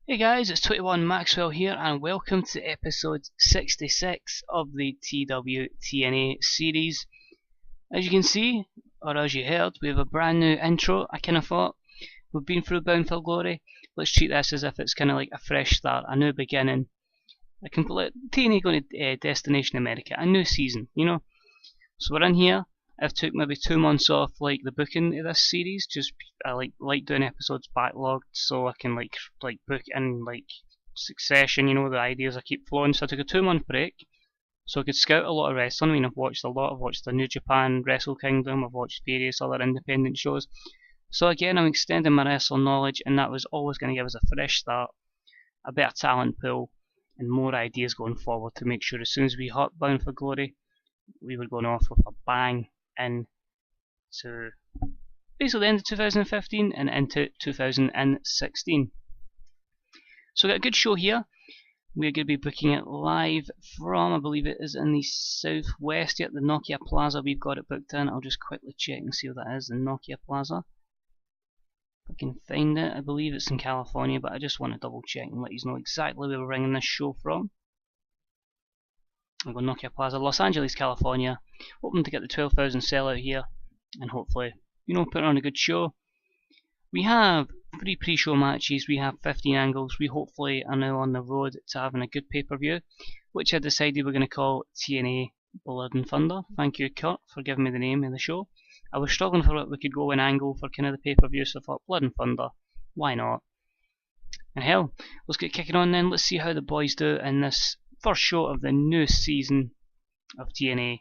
Hey guys, it's 21 Maxwell here and welcome to episode 66 of the TW2013 series. As you can see, or as you heard, we have a brand new intro. I kind of thought we've been through Bound for Glory. Let's treat this as if it's kind of like a fresh start, a new beginning. A complete TNA going to Destination America, a new season, you know. So we're in here. I've took maybe 2 months off like the booking of this series. Just I like doing episodes backlogged so I can like book in like succession. You know, the ideas I keep flowing. So I took a 2 month break so I could scout a lot of wrestling. I mean, I've watched a lot. I've watched the New Japan Wrestle Kingdom. I've watched various other independent shows. So again, I'm extending my wrestling knowledge, and that was always going to give us a fresh start, a better talent pool, and more ideas going forward to make sure as soon as we hop Bound for Glory, we were going off with a bang into basically the end of 2015 and into 2016. So we got a good show here. We're going to be booking it live from, I believe it is in the southwest here at the Nokia Plaza. We've got it booked in. I'll just quickly check and see what that is, the Nokia Plaza. If I can find it, I believe it's in California, but I just want to double check and let you know exactly where we're ringing this show from. I'll go Nokia Plaza, Los Angeles, California. Hoping to get the 12,000 sellout here and hopefully, you know, put on a good show. We have 3 pre-show matches, we have 15 angles. We hopefully are now on the road to having a good pay-per-view, which I decided we're going to call TNA Blood and Thunder. Thank you, Kurt, for giving me the name of the show. I was struggling for what we could go in angle for kind of the pay-per-view, so I thought Blood and Thunder, why not? And hell, let's get kicking on then. Let's see how the boys do in this first show of the new season of TNA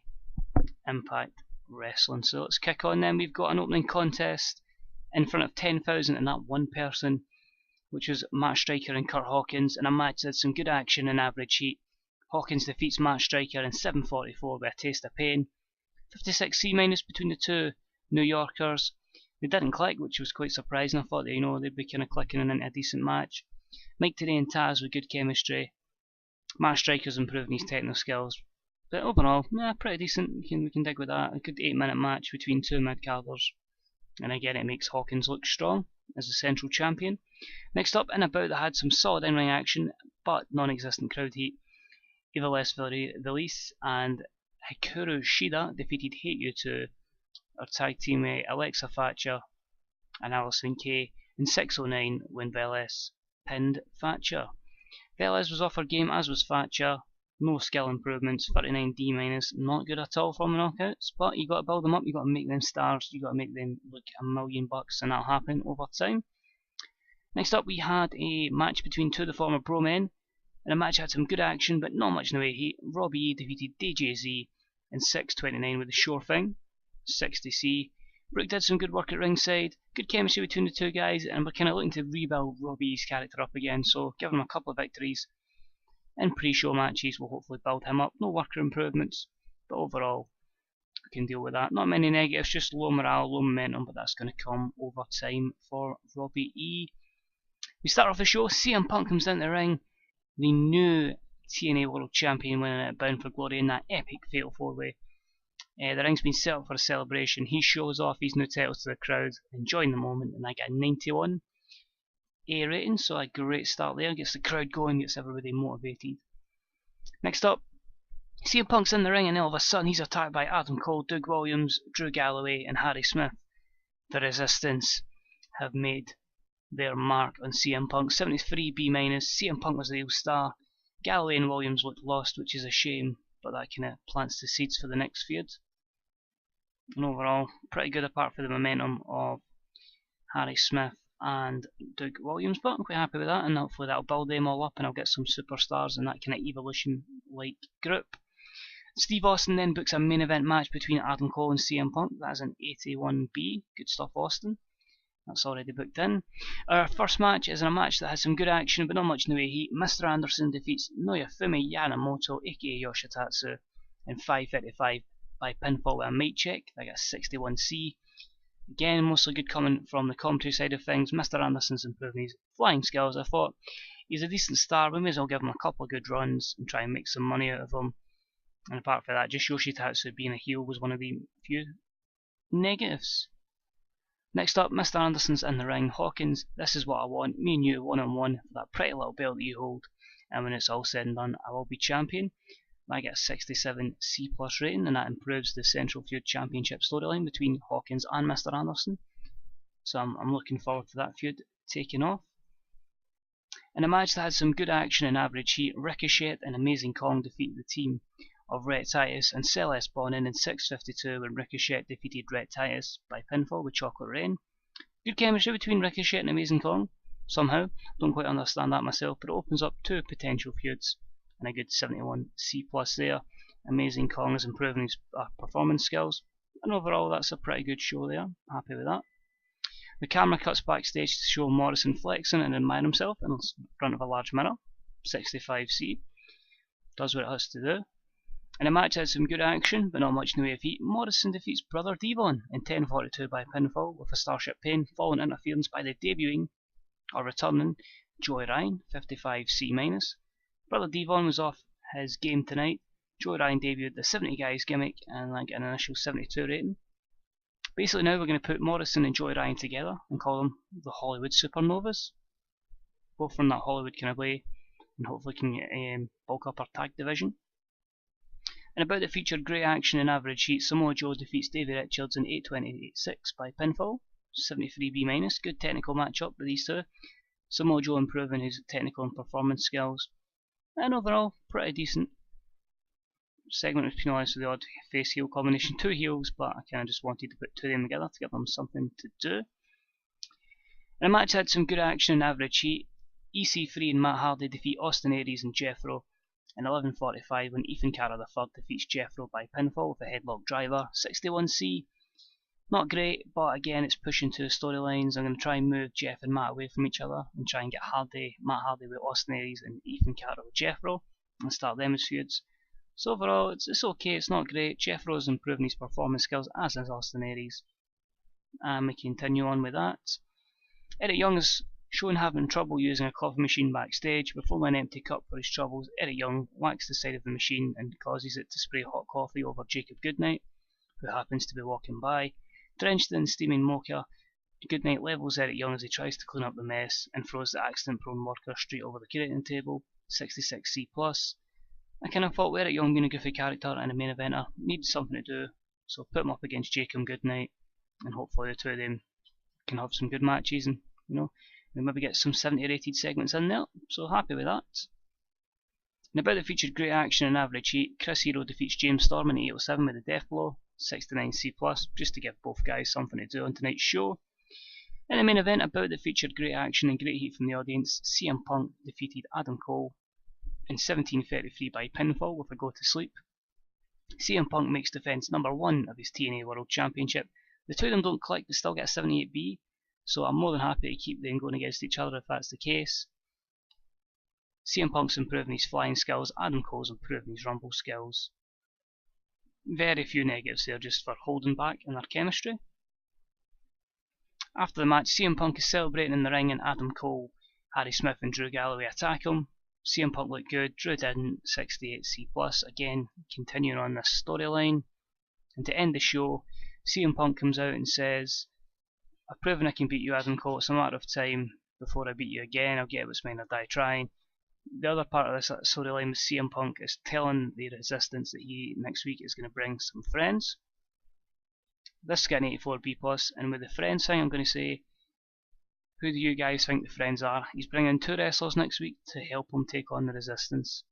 Impact Wrestling. So let's kick on then. We've got an opening contest in front of 10,000 and that one person, which was Matt Striker and Kurt Hawkins, and a match that had some good action and average heat. Hawkins defeats Matt Striker in 7:44 with a taste of pain. 56 C- between the two New Yorkers. They didn't click, which was quite surprising. I thought that, you know, they'd be kind of clicking into a decent match. Mike Tenay and Taz with good chemistry. Matt Striker's improving his technical skills, but overall, pretty decent. We can dig with that. A good 8-minute match between two mid-carders, and again it makes Hawkins look strong as the central champion. Next up, in a bout that had some solid in-ring action, but non-existent crowd heat, Eva Velez and Hikaru Shida defeated Hate You 2, our tag teammate Alexa Thatcher and Alison Kay in 6:09 when Velez pinned Thatcher. Velez was off her game, as was Thatcher. No skill improvements, 39 D-, not good at all from the knockouts, but you got to build them up, you got to make them stars, you got to make them look $1,000,000, and that'll happen over time. Next up, we had a match between two of the former Bro Men, and a match had some good action, but not much in the way of heat. Robbie E defeated DJZ in 6:29 with the Sure Thing, 60C. Brooke did some good work at ringside, good chemistry between the two guys, and we're kind of looking to rebuild Robbie's character up again, so give him a couple of victories. In pre-show matches, we'll hopefully build him up. No worker improvements, but overall, we can deal with that. Not many negatives, just low morale, low momentum, but that's going to come over time for Robbie E. We start off the show, CM Punk comes down the ring, the new TNA World Champion, winning it Bound for Glory in that epic Fatal 4-Way. The ring's been set up for a celebration. He shows off his new titles to the crowd, enjoying the moment, and I get a 91 A rating, so a great start there. Gets the crowd going, gets everybody motivated. Next up, CM Punk's in the ring, and all of a sudden he's attacked by Adam Cole, Doug Williams, Drew Galloway, and Harry Smith. The Resistance have made their mark on CM Punk. 73 B-. CM Punk was the real star. Galloway and Williams looked lost, which is a shame, but that kind of plants the seeds for the next feud. And overall, pretty good apart from the momentum of Harry Smith and Doug Williams, but I'm quite happy with that, and hopefully that'll build them all up and I'll get some superstars in that kind of evolution-like group. Steve Austin then books a main event match between Adam Cole and CM Punk. That is an 81B. Good stuff, Austin. That's already booked in. Our first match is in a match that has some good action, but not much in the way of heat. Mr. Anderson defeats Noyofumi Yamamoto, aka Yoshitatsu, in 5:35 by pinfall with a mic check. I got a 61C. Again, mostly good coming from the commentary side of things. Mr. Anderson's improving his flying skills. I thought he's a decent star. We may as well give him a couple of good runs and try and make some money out of him. And apart from that, just Yoshitatsu being a heel was one of the few negatives. Next up, Mr. Anderson's in the ring. Hawkins, this is what I want, me and you one-on-one for that pretty little belt that you hold, and when it's all said and done, I will be champion. I get a 67 C+ rating, and that improves the Central Feud Championship storyline between Hawkins and Mr. Anderson. So I'm looking forward to that feud taking off. In a match that had some good action and average heat, Ricochet and Amazing Kong defeated the team of Rhett Titus and Celeste Bonin in 6:52 when Ricochet defeated Rhett Titus by pinfall with Chocolate Rain. Good chemistry between Ricochet and Amazing Kong, somehow. Don't quite understand that myself, but it opens up two potential feuds and a good 71 C+ there. Amazing Kong is improving his performance skills, and overall that's a pretty good show there. Happy with that. The camera cuts backstage to show Morrison flexing and admiring himself in front of a large mirror. 65C. Does what it has to do. In a match that had some good action, but not much in the way of heat, Morrison defeats Brother Devon in 10:42 by pinfall with a Starship Pain following interference by the debuting, or returning, Joey Ryan, 55C-. Brother Devon was off his game tonight. Joey Ryan debuted the 70 guys gimmick and like an initial 72 rating. Basically now we're going to put Morrison and Joey Ryan together and call them the Hollywood Supernovas. Both from that Hollywood kind of way, and hopefully can bulk up our tag division. And about the featured great action and average heat, Samoa Joe defeats Davey Richards in 8:28.6 by pinfall, 73B-. Good technical matchup with these two. Samoa Joe improving his technical and performance skills. And overall, pretty decent segment between all this with the odd face-heel combination. Two heels, but I kind of just wanted to put two of them together to give them something to do. And the match had some good action and average heat. EC3 and Matt Hardy defeat Austin Aries and Jeffro in 11:45 when Ethan Carter III defeats Jeffro by pinfall with a headlock driver. 61C. Not great, but again it's pushing two storylines. I'm going to try and move Jeff and Matt away from each other and try and get Matt Hardy with Austin Aries and Ethan Carter with Jeffro and start them as feuds. So overall it's okay, it's not great. Jeffro's improving his performance skills, as is Austin Aries. And we continue on with that. Eric Young is shown having trouble using a coffee machine backstage. With only an empty cup for his troubles, Eric Young whacks the side of the machine and causes it to spray hot coffee over Jacob Goodnight, who happens to be walking by. Drenched in steaming mocha, Goodnight levels Eric Young as he tries to clean up the mess and throws the accident-prone worker straight over the curating table. 66C+. I kind of thought with Eric Young being a goofy character and a main eventer, needed something to do, so put him up against Jacob Goodnight, and hopefully the two of them can have some good matches and, you know, we maybe get some 70 rated segments in there, so happy with that. And about the featured great action and average heat, Chris Hero defeats James Storm in 8:07 with a death blow, 69C+, just to give both guys something to do on tonight's show. In the main event, about the featured great action and great heat from the audience, CM Punk defeated Adam Cole in 17:33 by pinfall with a go to sleep. CM Punk makes defense number 1 of his TNA World Championship. The two of them don't click, they still get a 78B, so I'm more than happy to keep them going against each other if that's the case. CM Punk's improving his flying skills, Adam Cole's improving his rumble skills. Very few negatives there, just for holding back in their chemistry. After the match, CM Punk is celebrating in the ring and Adam Cole, Harry Smith and Drew Galloway attack him. CM Punk looked good, Drew didn't, 68C+. Again, continuing on this storyline. And to end the show, CM Punk comes out and says, "I've proven I can beat you, Adam Cole. It's a matter of time before I beat you again. I'll get what's mine or die trying." The other part of this storyline with CM Punk is telling the Resistance that he next week is going to bring some friends. This is getting 84B+, and with the friends thing I'm going to say, who do you guys think the friends are? He's bringing 2 wrestlers next week to help him take on the Resistance.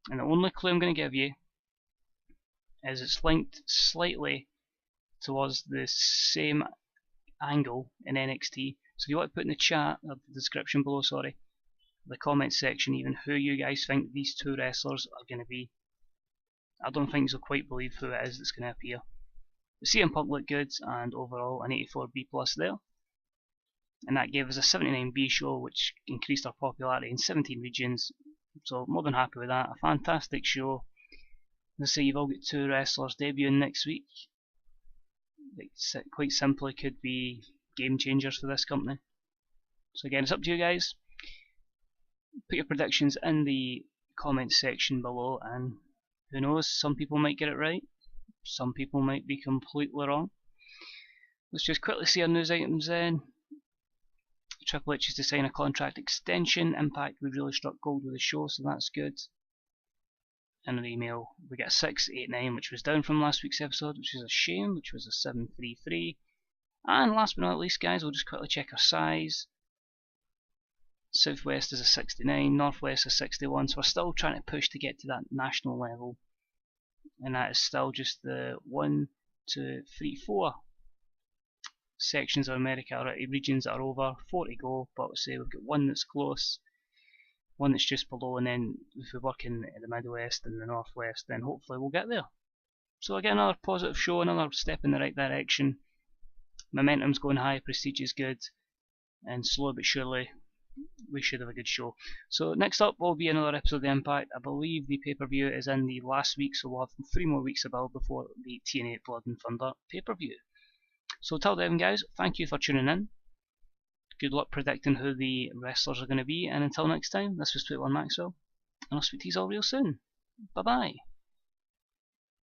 And the only clue I'm going to give you is it's linked slightly towards the same angle in NXT. So if you want to put in the chat, or the description below, sorry, the comment section even, who you guys think these 2 wrestlers are going to be. I don't think you'll quite believe who it is that's going to appear. The CM Punk looked good, and overall an 84B+ there. And that gave us a 79B show, which increased our popularity in 17 regions, so more than happy with that. A fantastic show. As I say, you've all got 2 wrestlers debuting next week. It quite simply could be game changers for this company. So again, it's up to you guys. Put your predictions in the comments section below, and who knows, some people might get it right, some people might be completely wrong. Let's just quickly see our news items then. Triple H is to sign a contract extension. Impact, we really struck gold with the show, so that's good. In an email, we get a 689, which was down from last week's episode, which is a shame, which was a 733. And last but not least, guys, we'll just quickly check our size. Southwest is a 69, Northwest is 61, so we're still trying to push to get to that national level. And that is still just the 1, 2, 3, 4 sections of America, or regions that are over, 4 to go, but we'll say we've got one that's close, one that's just below, and then if we work in the Midwest and the Northwest, then hopefully we'll get there. So again, another positive show, another step in the right direction. Momentum's going high, prestige is good, and slowly but surely we should have a good show. So next up will be another episode of the Impact. I believe the pay-per-view is in the last week, so we'll have 3 more weeks to build before the TNA Blood and Thunder pay-per-view. So till then, guys, thank you for tuning in. Good luck predicting who the wrestlers are going to be, and until next time, this was 21 Maxwell, and I'll speak to you all real soon. Bye bye.